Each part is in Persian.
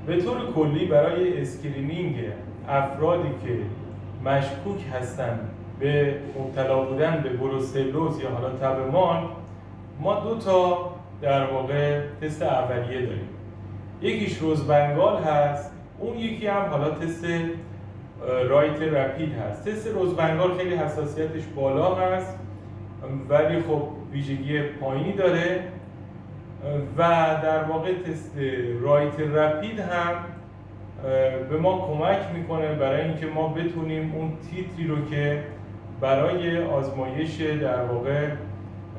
به طور کلی برای اسکرینینگ افرادی که مشکوک هستند به مبتلا بودن به بروسلوز یا حالا تب مال، ما دو تا در واقع تست اولیه داریم. یکیش روزبنگال هست، اون یکی هم حالا تست رایت رپید هست. تست روزبنگال خیلی حساسیتش بالا هست ولی خب ویژگی پایینی داره و در واقع تست رایت رپید هم به ما کمک میکنه برای اینکه ما بتونیم اون تیتری رو که برای آزمایش در واقع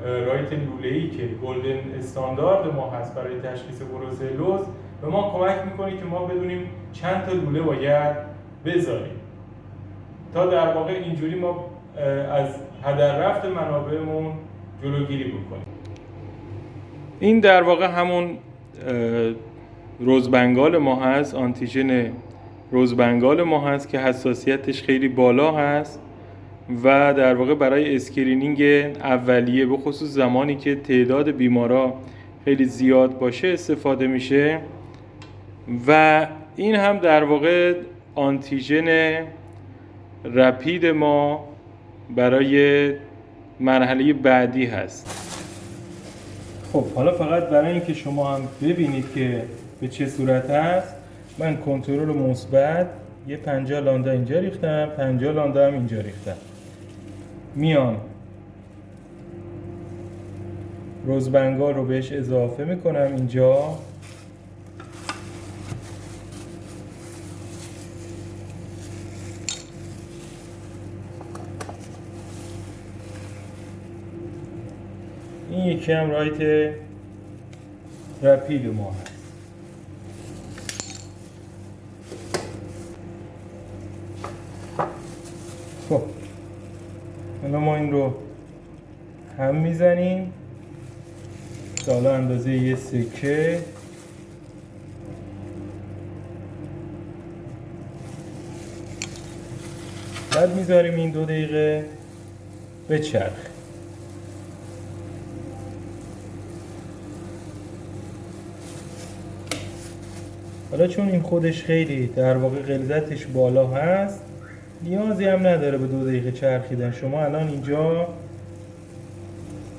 رایت لوله‌ای که گلدن استاندارد ما هست برای تشخیص بروسلوز، به ما کمک میکنه که ما بدونیم چند تا لوله باید بذاریم تا در واقع اینجوری ما از هدر رفت منابعمون جلوگیری بکنیم. این در واقع همون روزبنگال ما هست، آنتیژن روزبنگال ما هست که حساسیتش خیلی بالا هست و در واقع برای اسکرینینگ اولیه به خصوص زمانی که تعداد بیمارا خیلی زیاد باشه استفاده میشه و این هم در واقع آنتیژن رپید ما برای مرحله بعدی هست. خب حالا فقط برای اینکه شما هم ببینید که به چه صورت هست، من کنترل مثبت یه 50 لاندا اینجا ریختم، 50 لاندا هم اینجا ریختم. میام روزبنگال رو بهش اضافه میکنم اینجا، این یکی هم رایت رپید ما هست. خب حالا ما این رو هم میزنیم حالا اندازه یه سکه بعد میذاریم این 2 دقیقه بچرخه. حالا چون این خودش خیلی در واقع غلظتش بالا هست نیازی هم نداره به 2 دقیقه چرخیدن. شما الان اینجا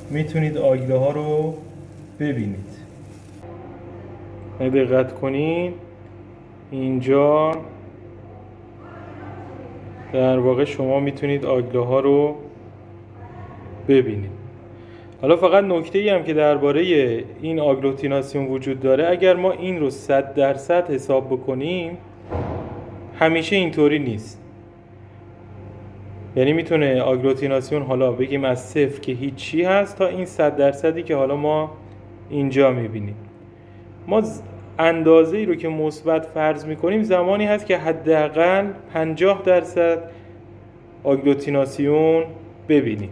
میتونید آگله ها رو ببینید. دقت کنید اینجا در واقع شما میتونید آگله ها رو ببینید. حالا فقط نکته‌ای هم که درباره این آگلوتیناسیون وجود داره، اگر ما این رو 100% حساب بکنیم همیشه اینطوری نیست. یعنی میتونه آگلوتیناسیون حالا بگیم از 0 که هیچی هست تا این 100% که حالا ما اینجا میبینیم. ما اندازه‌ای رو که مثبت فرض میکنیم زمانی هست که حداقل 50% آگلوتیناسیون ببینیم.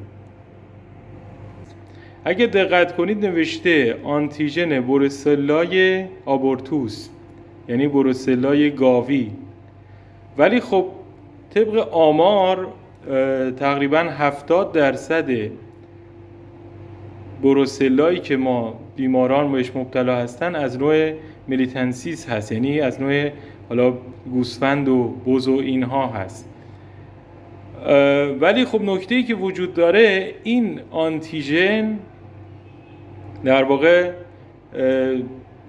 اگه دقت کنید نوشته آنتیژن بروسلای آبورتوس، یعنی بروسلای گاوی، ولی خب طبق آمار تقریبا 70% بروسلایی که ما بیماران بهش مبتلا هستن از نوع میلیتنسیس هست، یعنی از نوع حالا گوسفند و بز و اینها هست. ولی خب نکته‌ای که وجود داره این آنتیژن در واقع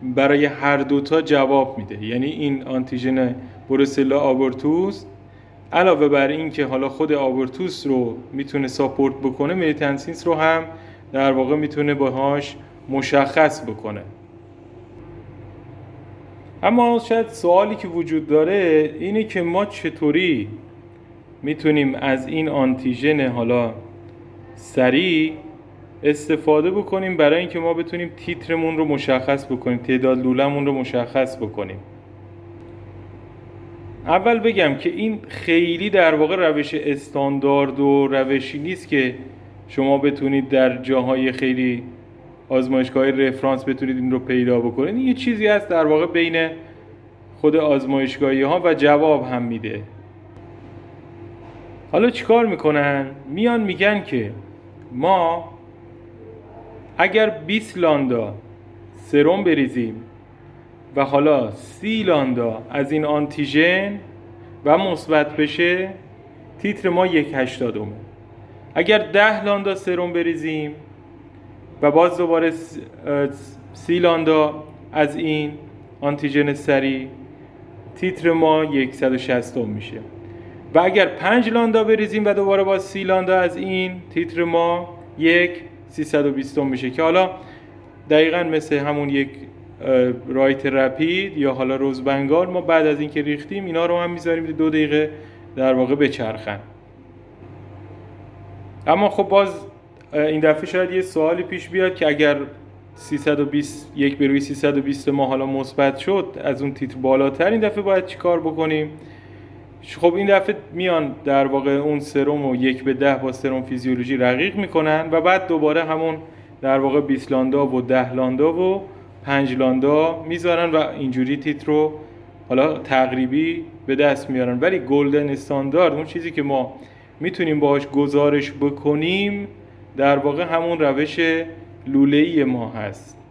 برای هر دوتا جواب میده. یعنی این آنتیژن بروسلا آبورتوس علاوه بر این که حالا خود آبورتوس رو میتونه ساپورت بکنه، میلیتنسیس رو هم در واقع میتونه باهاش مشخص بکنه. اما شاید سوالی که وجود داره اینه که ما چطوری میتونیم از این آنتیژن حالا سریع استفاده بکنیم برای اینکه ما بتونیم تیترمون رو مشخص بکنیم، تعداد لوله‌مون رو مشخص بکنیم. اول بگم که این خیلی در واقع روش استاندارد و روشی نیست که شما بتونید در جاهای خیلی آزمایشگاه رفرانس بتونید این رو پیدا بکنید. این یه چیزی هست در واقع بین خود آزمایشگاهی ها و جواب هم میده. حالا چیکار میکنن؟ میان میگن که ما اگر 20 لاندا سرم بریزیم و حالا 30 لاندا از این آنتیژن و مثبت بشه، تیتر ما 1/80. اگر 10 لاندا سرم بریزیم و باز دوباره 30 لاندا از این آنتیژن سری، تیتر ما 160 میشه. و اگر 5 لاندا بریزیم و دوباره با 30 لاندا از این، تیتر ما 320 میشه که حالا دقیقاً مثل همون یک رایت رپید یا حالا روز بنگال، ما بعد از اینکه ریختیم اینا رو هم میذاریم 2 دقیقه در واقع بچرخن. اما خب باز این دفعه شاید یه سوالی پیش بیاد که اگر 320 1 به روی 320 ما حالا مثبت شد از اون تیتر بالاتر، این دفعه باید چی کار بکنیم؟ خب این دفعه میان در واقع اون سرم رو 1/10 با سرم فیزیولوژی رقیق میکنن و بعد دوباره همون در واقع 20 لاندا و 10 لاندا و 5 لاندا میذارن و اینجوری تیتر رو حالا تقریبی به دست میارن. ولی گلدن استاندارد، اون چیزی که ما میتونیم باهاش گزارش بکنیم، در واقع همون روش لوله‌ای ما هست.